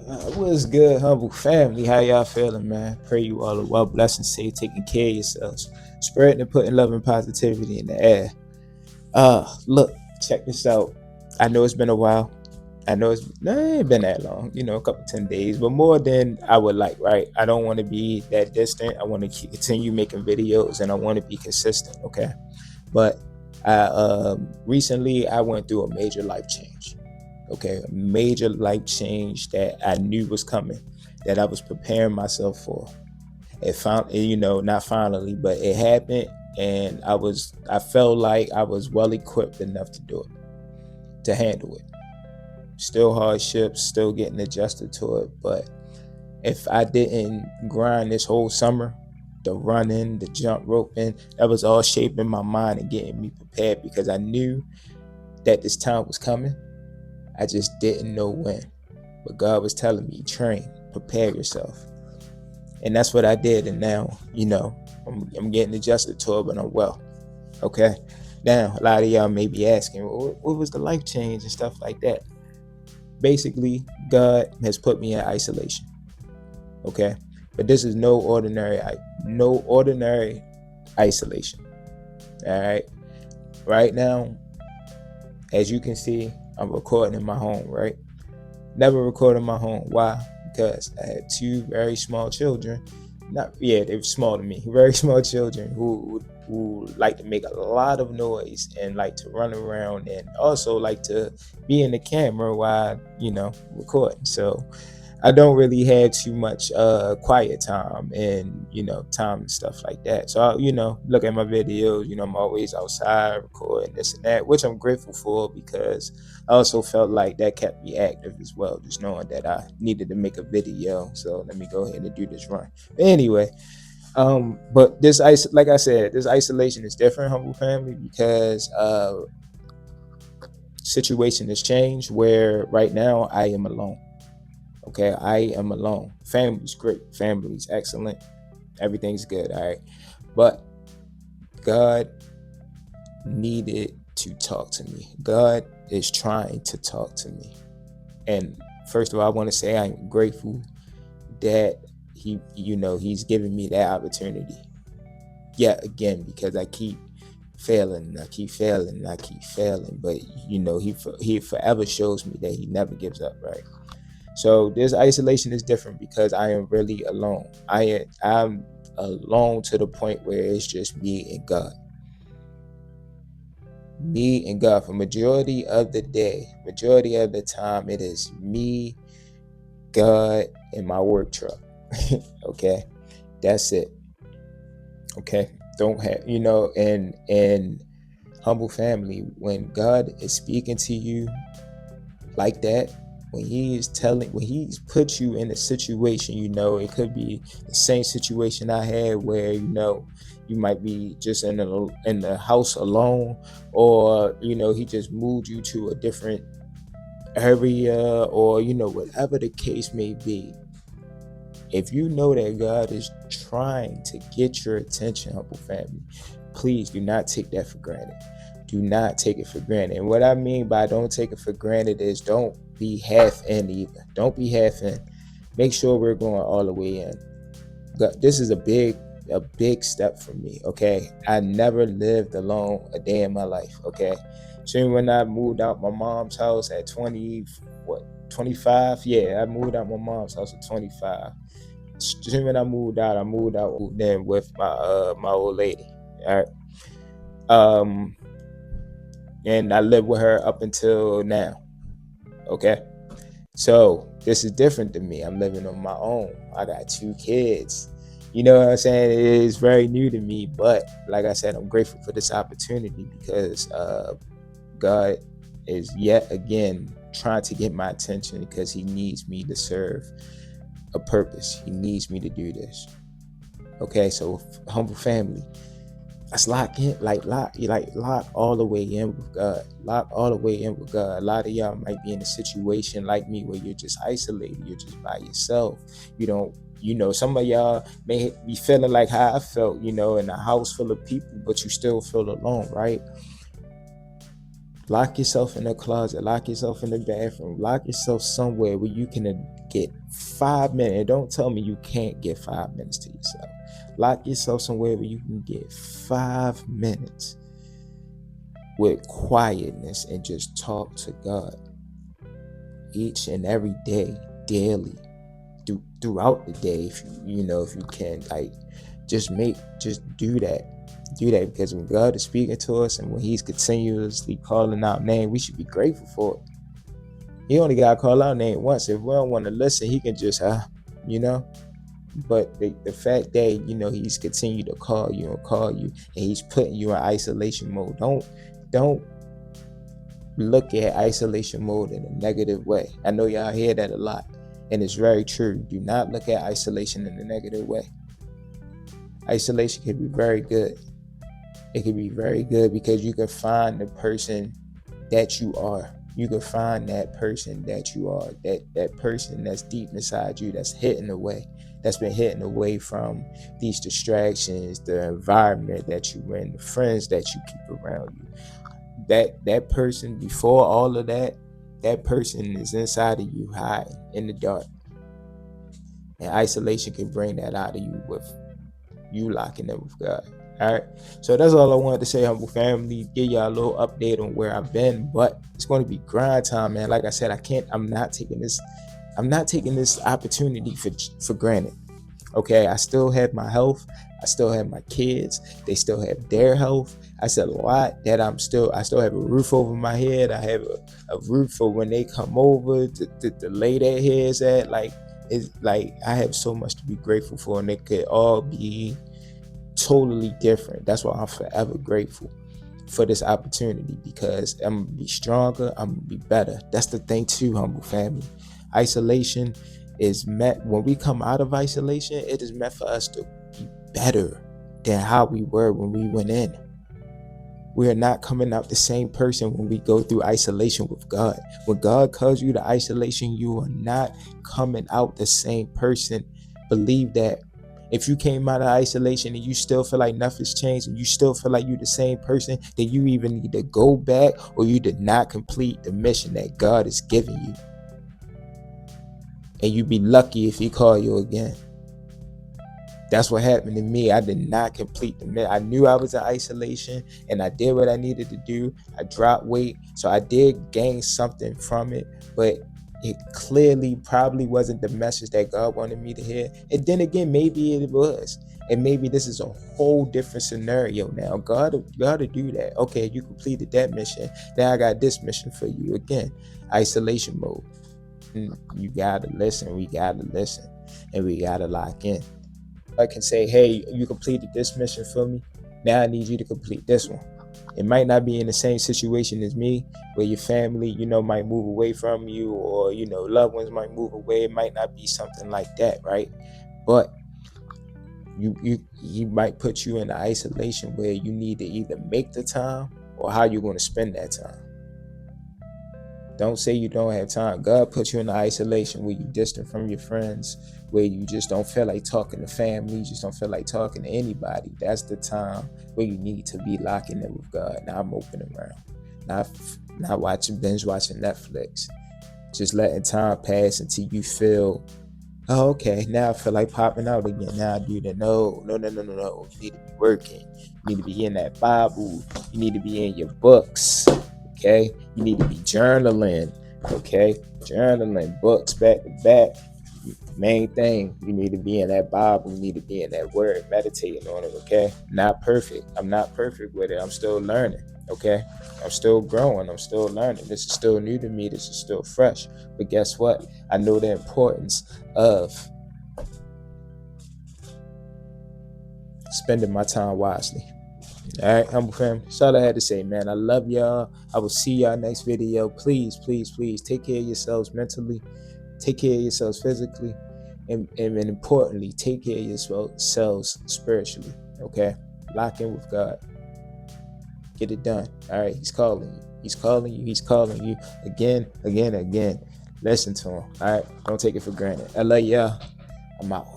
What's good, humble family? How y'all feeling, man? Pray you all are well, blessed and safe, taking care of yourselves, spreading and putting love and positivity in the air. Look, check this out. I know it's been a while. I know it ain't been that long, a couple 10 days, but more than I would like, right? I don't want to be that distant. I want to continue making videos, and I want to be consistent, okay? But recently I went through a major life change. Okay, a major life change that I knew was coming, that I was preparing myself for. It found, not finally, but it happened, and I felt like I was well equipped enough to do it, to handle it. Still hardships, still getting adjusted to it, but if I didn't grind this whole summer, the running, the jump roping, that was all shaping my mind and getting me prepared because I knew that this time was coming. I just didn't know when. But God was telling me, train, prepare yourself. And that's what I did. And now, I'm getting adjusted to it, but I'm well. Okay. Now, a lot of y'all may be asking, well, what was the life change and stuff like that? Basically, God has put me in isolation. Okay. But this is no ordinary isolation. All right. Right now, as you can see, I'm recording in my home, right? Never recorded in my home. Why? Because I had two very small children. They were small to me. Very small children who like to make a lot of noise and like to run around and also like to be in the camera while recording. So I don't really have too much quiet time and time and stuff like that. So look at my videos. I'm always outside recording this and that, which I'm grateful for because I also felt like that kept me active as well, just knowing that I needed to make a video. So let me go ahead and do this run. But anyway, but like I said, this isolation is different, humble family, because situation has changed where right now I am alone. Okay, I am alone. Family's great. Family's excellent. Everything's good. All right. But God needed to talk to me. God is trying to talk to me. And first of all, I want to say I'm grateful that he's given me that opportunity. Yet again, because I keep failing, I keep failing, I keep failing. But he forever shows me that he never gives up, right? So this isolation is different because I am really alone. I'm alone to the point where it's just me and God. Me and God for majority of the day, majority of the time, it is me, God, and my work truck. Okay, that's it. Okay, don't have and humble family. When God is speaking to you like that, when he's put you in a situation, it could be the same situation I had where you might be just in the house alone, or he just moved you to a different area, or whatever the case may be. If you know that God is trying to get your attention, humble family, please do not take that for granted. Do not take it for granted. And what I mean by don't take it for granted is don't be half in either. Don't be half in. Make sure we're going all the way in. This is a big step for me. Okay, I never lived alone a day in my life. Okay, so when I moved out my mom's house at 25. Yeah, I moved out my mom's house at 25. So when I moved out then with my old lady. All right. And I lived with her up until now. Okay. So this is different than me. I'm living on my own. I got two kids. You know what I'm saying? It is very new to me, but like I said, I'm grateful for this opportunity because God is yet again trying to get my attention because he needs me to serve a purpose. He needs me to do this. Okay, so humble family, let's lock all the way in with God. Lock all the way in with God. A lot of y'all might be in a situation like me where you're just isolated. You're just by yourself. Some of y'all may be feeling like how I felt, in a house full of people, but you still feel alone, right? Lock yourself in the closet, lock yourself in the bathroom, lock yourself somewhere where you can get 5 minutes. Don't tell me you can't get 5 minutes to yourself. Lock yourself somewhere where you can get 5 minutes with quietness and just talk to God each and every day, daily, throughout the day. If if you can, like, just do that, because when God is speaking to us and when He's continuously calling out name, we should be grateful for it. He only got to call out name once. If we don't want to listen, He can just but the fact that He's continued to call you and He's putting you in isolation mode. Don't look at isolation mode in a negative way. I know y'all hear that a lot, and it's very true. Do not look at isolation in a negative way. Isolation can be very good. It can be very good because you can find the person that you are. You can find that person that you are, that person that's deep inside you, that's been hidden away from these distractions, the environment that you in, the friends that you keep around you. That person, before all of that person is inside of you, hiding in the dark. And isolation can bring that out of you with you locking up with God. All right, so that's all I wanted to say, humble family. Give y'all a little update on where I've been, but it's going to be grind time, man. Like I said, I'm not taking this opportunity for granted. Okay, I still have my health. I still have my kids. They still have their health. I said a lot that I still have a roof over my head. I have a roof for when they come over to lay their heads at. It's like I have so much to be grateful for, and it could all be totally different. That's why I'm forever grateful for this opportunity, because I'm gonna be stronger, I'm gonna be better. That's the thing too, humble family. Isolation is meant, when we come out of isolation, it is meant for us to be better than how we were when we went in. We are not coming out the same person when we go through isolation with God. When God calls you to isolation, you are not coming out the same person. Believe that. If you came out of isolation and you still feel like nothing's changed and you still feel like you're the same person, then you even need to go back, or you did not complete the mission that God is giving you. And you'd be lucky if He call you again. That's what happened to me. I did not complete the mission. I knew I was in isolation and I did what I needed to do. I dropped weight, so I did gain something from it, but it clearly probably wasn't the message that God wanted me to hear. And then again, maybe it was. And maybe this is a whole different scenario now. God to do that. Okay, you completed that mission. Now I got this mission for you again. Isolation mode. You gotta listen. We gotta listen. And we gotta lock in. I can say, hey, you completed this mission for me. Now I need you to complete this one. It might not be in the same situation as me, where your family, might move away from you, or, loved ones might move away. It might not be something like that, right? But you might put you in isolation where you need to either make the time or how you're going to spend that time. Don't say you don't have time. God put you in isolation where you're distant from your friends, where you just don't feel like talking to family, you just don't feel like talking to anybody. That's the time where you need to be locking in with God. Now I'm opening around. Not binge watching Netflix. Just letting time pass until you feel, oh, okay, now I feel like popping out again. Now I do that. No. You need to be working. You need to be in that Bible. You need to be in your books. Okay, you need to be journaling. Okay, journaling, books back to back. Main thing, you need to be in that Bible. You need to be in that word, meditating on it. Okay, not perfect. I'm not perfect with it. I'm still learning. Okay, I'm still growing. I'm still learning. This is still new to me. This is still fresh. But guess what? I know the importance of spending my time wisely. All right, humble family. That's all I had to say, man. I love y'all. I will see y'all next video. Please take care of yourselves mentally, take care of yourselves physically, and importantly, take care of yourselves spiritually. Okay, lock in with God. Get it done. All right, He's calling you. He's calling you again. Listen to Him. All right, don't take it for granted. I love y'all. I'm out.